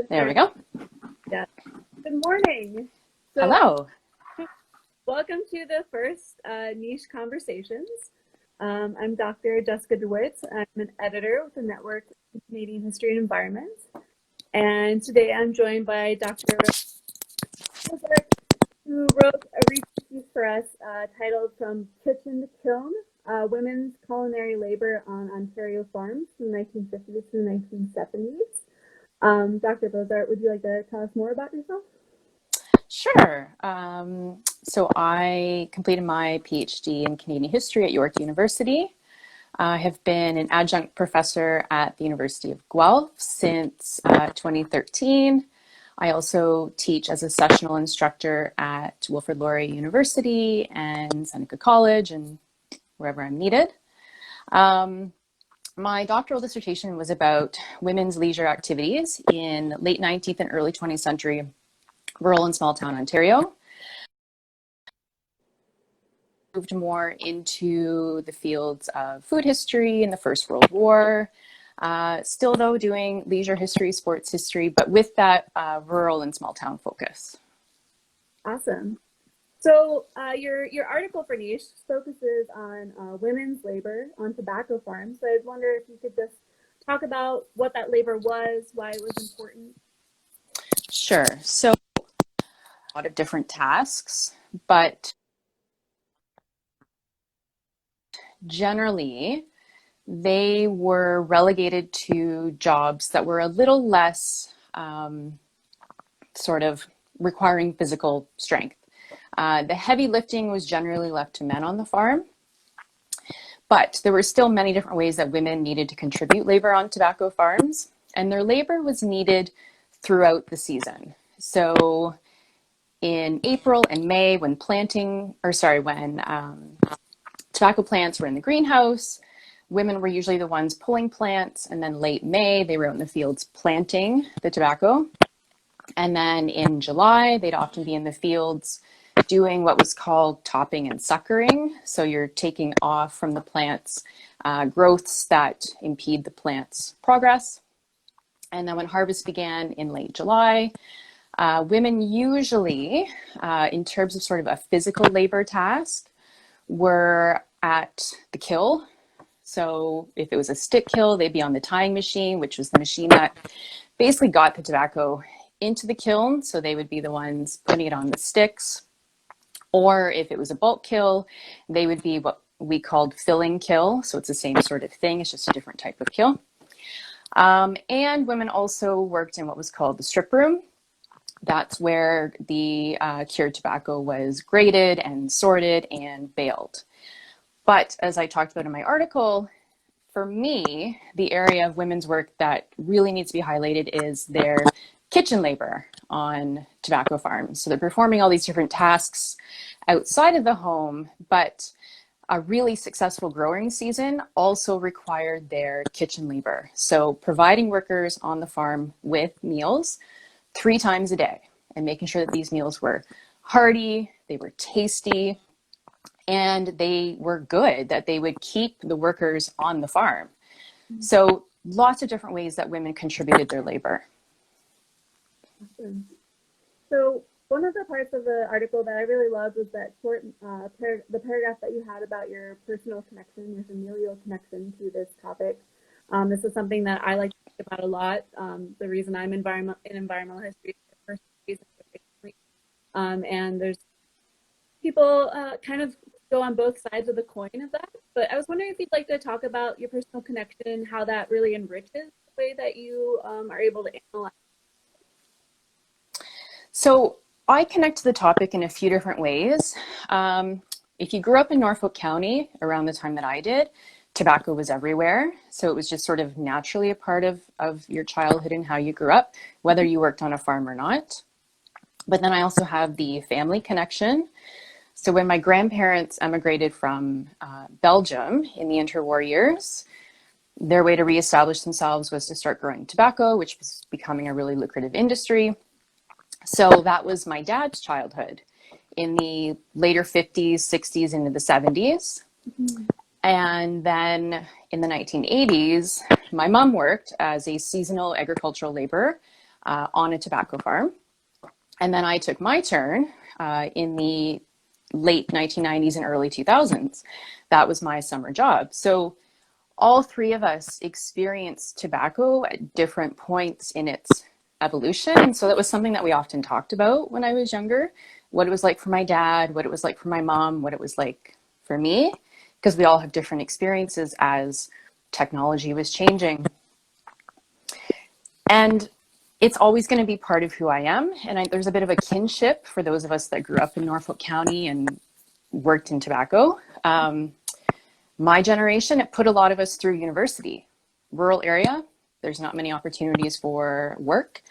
There we go. Yeah. Good morning. So, Hello. welcome to the first NiCHE Conversations. I'm Dr. Jessica DeWitz. I'm an editor with the Network of Canadian History and Environment. And today I'm joined by Dr. Beausaert, who wrote a research piece for us titled From Kitchen to Kiln, Women's Culinary Labor on Ontario Farms from the 1950s to the 1970s. Dr. Beausaert, would you like to tell us more about yourself? Sure. So I completed my PhD in Canadian history at York University. I have been an adjunct professor at the University of Guelph since 2013. I also teach as a sessional instructor at Wilfrid Laurier University and Seneca College and wherever I'm needed. My doctoral dissertation was about women's leisure activities in late 19th and early 20th century rural and small town Ontario. Moved more into the fields of food history in the First World War. Still, though, doing leisure history, sports history, but with that rural and small town focus. Awesome. So your article for NiCHE focuses on women's labor on tobacco farms. So I wonder if you could just talk about what that labor was, why it was important. Sure. So a lot of different tasks, but generally they were relegated to jobs that were a little less sort of requiring physical strength. The heavy lifting was generally left to men on the farm, but there were still many different ways that women needed to contribute labor on tobacco farms, and their labor was needed throughout the season. So in April and May, when tobacco plants were in the greenhouse, women were usually the ones pulling plants, and then late May, they were out in the fields planting the tobacco. And then in July, they'd often be in the fields doing what was called topping and suckering. So you're taking off from the plants growths that impede the plant's progress. And then when harvest began in late July, women usually, in terms of sort of a physical labor task, were at the kill. So if it was a stick kill, they'd be on the tying machine, which was the machine that basically got the tobacco into the kiln. So they would be the ones putting it on the sticks. Or if it was a bulk kill, they would be what we called filling kill. So it's the same sort of thing. It's just a different type of kill. And women also worked in what was called the strip room. That's where the cured tobacco was graded and sorted and baled. But as I talked about in my article, for me, the area of women's work that really needs to be highlighted is their kitchen labor on tobacco farms. So they're performing all these different tasks outside of the home, but a really successful growing season also required their kitchen labor. So providing workers on the farm with meals 3 times a day and making sure that these meals were hearty, they were tasty, and they were good, that they would keep the workers on the farm. So lots of different ways that women contributed their labor. Awesome. So one of the parts of the article that I really loved was that short, the paragraph that you had about your personal connection, your familial connection to this topic. This is something that I like to think about a lot. The reason I'm in environmental history is the first reason, and there's people kind of go on both sides of the coin of that. But I was wondering if you'd like to talk about your personal connection, how that really enriches the way that you are able to analyze. So I connect to the topic in a few different ways. If you grew up in Norfolk County around the time that I did, tobacco was everywhere. So it was just sort of naturally a part of your childhood and how you grew up, whether you worked on a farm or not. But then I also have the family connection. So when my grandparents emigrated from Belgium in the interwar years, their way to reestablish themselves was to start growing tobacco, which was becoming a really lucrative industry. So that was my dad's childhood in the later 50s, 60s, into the 70s. Mm-hmm. And then in the 1980s, my mom worked as a seasonal agricultural laborer on a tobacco farm. And then I took my turn in the late 1990s and early 2000s. That was my summer job. So all three of us experienced tobacco at different points in its evolution. And so that was something that we often talked about when I was younger, what it was like for my dad, what it was like for my mom, what it was like for me, because we all have different experiences as technology was changing. And it's always going to be part of who I am. And there's a bit of a kinship for those of us that grew up in Norfolk County and worked in tobacco. My generation, it put a lot of us through university. Rural area, there's not many opportunities for work.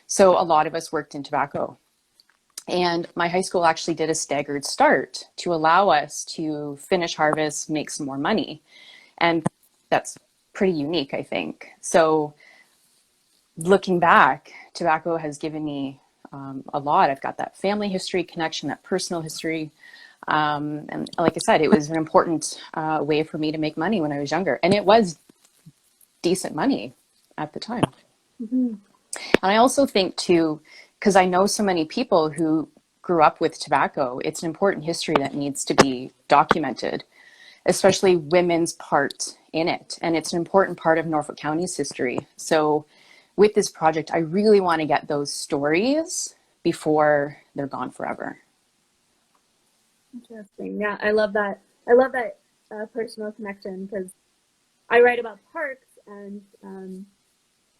So a lot of us worked in tobacco. And my high school actually did a staggered start to allow us to finish harvest, make some more money. And that's pretty unique, I think. So looking back, tobacco has given me a lot. I've got that family history connection, that personal history. And like I said, it was an important way for me to make money when I was younger. And it was decent money at the time. Mm-hmm. And I also think too, because I know so many people who grew up with tobacco, it's an important history that needs to be documented, especially women's part in it. And it's an important part of Norfolk County's history. So with this project, I really want to get those stories before they're gone forever. Interesting. Yeah, I love that. I love that personal connection because I write about parks, and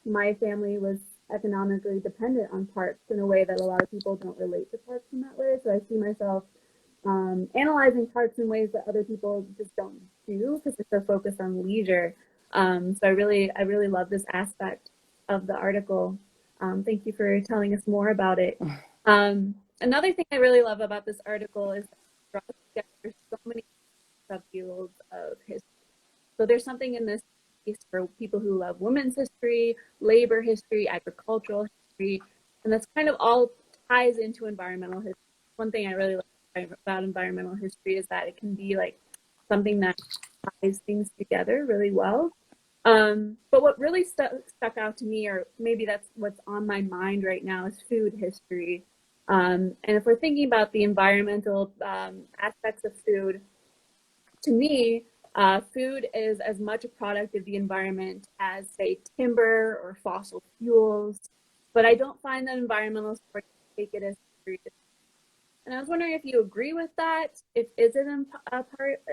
my family was economically dependent on parks in a way that a lot of people don't relate to parks in that way. So I see myself analyzing parks in ways that other people just don't do because they're so focused on leisure. So I really love this aspect of the article. Thank you for telling us more about it. Another thing I really love about this article is that it draws together so many subfields of history. So there's something in this piece for people who love women's history, labor history, agricultural history, and that's kind of all ties into environmental history. One thing I really like about environmental history is that it can be like something that ties things together really well. But what really stuck out to me, or maybe that's what's on my mind right now, is food history. And if we're thinking about the environmental aspects of food, to me, food is as much a product of the environment as, say, timber or fossil fuels. But I don't find that environmental stories take it as serious. And I was wondering if you agree with that, if is it a product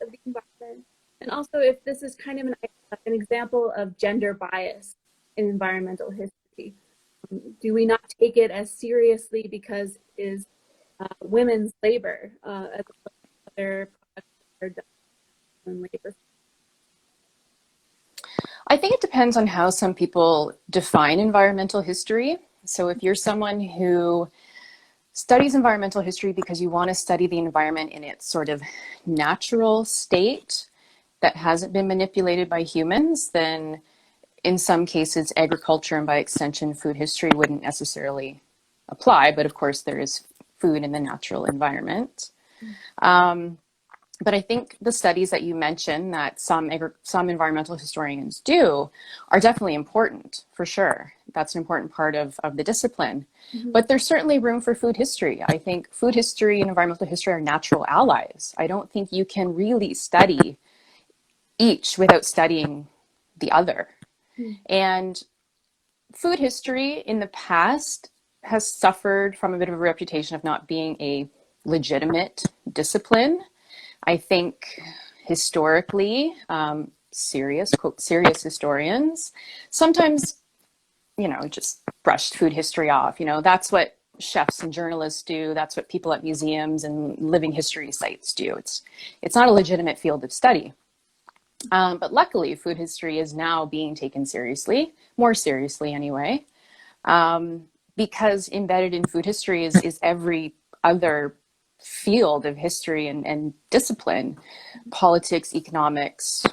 of the environment, and also if this is kind of an example of gender bias in environmental history. Do we not take it as seriously because it is women's labor as other products are done in labor? I think it depends on how some people define environmental history. So if you're someone who studies environmental history because you want to study the environment in its sort of natural state that hasn't been manipulated by humans, then in some cases, agriculture and by extension, food history wouldn't necessarily apply. But of course, there is food in the natural environment. But I think the studies that you mentioned that some environmental historians do are definitely important, for sure. That's an important part of the discipline. Mm-hmm. But there's certainly room for food history. I think food history and environmental history are natural allies. I don't think you can really study each without studying the other. Mm-hmm. And food history in the past has suffered from a bit of a reputation of not being a legitimate discipline. I think historically, serious historians sometimes, just brushed food history off. That's what chefs and journalists do. That's what people at museums and living history sites do. It's not a legitimate field of study. But luckily, food history is now being taken seriously, more seriously anyway, because embedded in food history is every other field of history and discipline: politics, economics,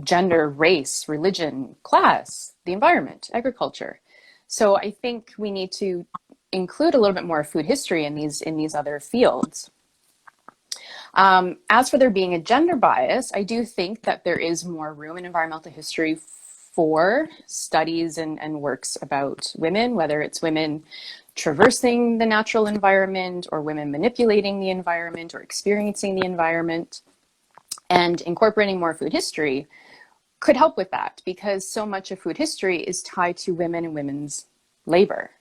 gender, race, religion, class, the environment, agriculture. So I think we need to include a little bit more food history in these other fields. As for there being a gender bias, I do think that there is more room in environmental history for studies and works about women, whether it's women traversing the natural environment or women manipulating the environment or experiencing the environment. And incorporating more food history could help with that because so much of food history is tied to women and women's labor.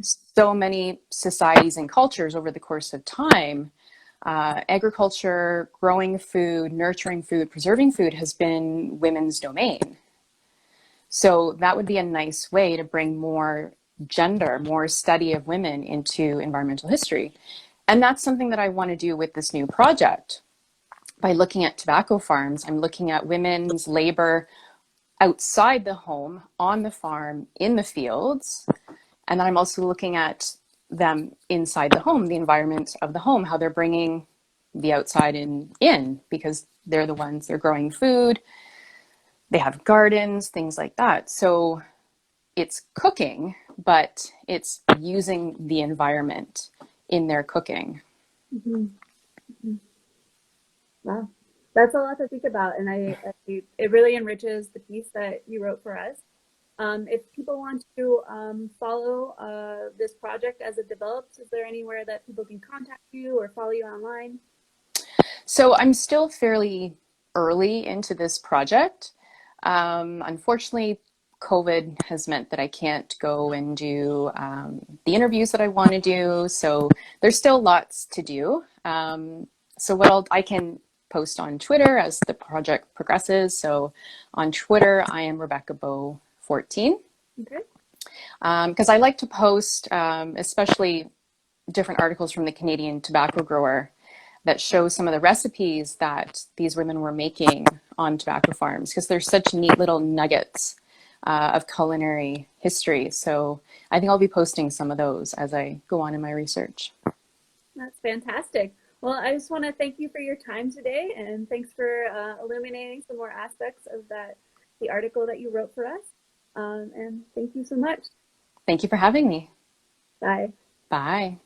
So many societies and cultures over the course of time, agriculture, growing food, nurturing food, preserving food has been women's domain. So that would be a nice way to bring more gender, more study of women into environmental history. And that's something that I want to do with this new project. By looking at tobacco farms, I'm looking at women's labor outside the home, on the farm, in the fields. And then I'm also looking at them inside the home, the environment of the home, how they're bringing the outside in because they're the ones, they're growing food, they have gardens, things like that. So it's cooking, but it's using the environment in their cooking. Mm-hmm. Mm-hmm. Wow, that's a lot to think about, and it really enriches the piece that you wrote for us. If people want to follow this project as it develops, is there anywhere that people can contact you or follow you online? So I'm still fairly early into this project. Unfortunately, COVID has meant that I can't go and do the interviews that I want to do. So there's still lots to do. So I can post on Twitter as the project progresses. So on Twitter, I am Rebecca Bow 14. Okay. Because I like to post, especially different articles from the Canadian tobacco grower that show some of the recipes that these women were making on tobacco farms, because there's such neat little nuggets of culinary history. So I think I'll be posting some of those as I go on in my research. That's fantastic. Well, I just want to thank you for your time today, and thanks for illuminating some more aspects of the article that you wrote for us. And thank you so much. Thank you for having me. Bye. Bye.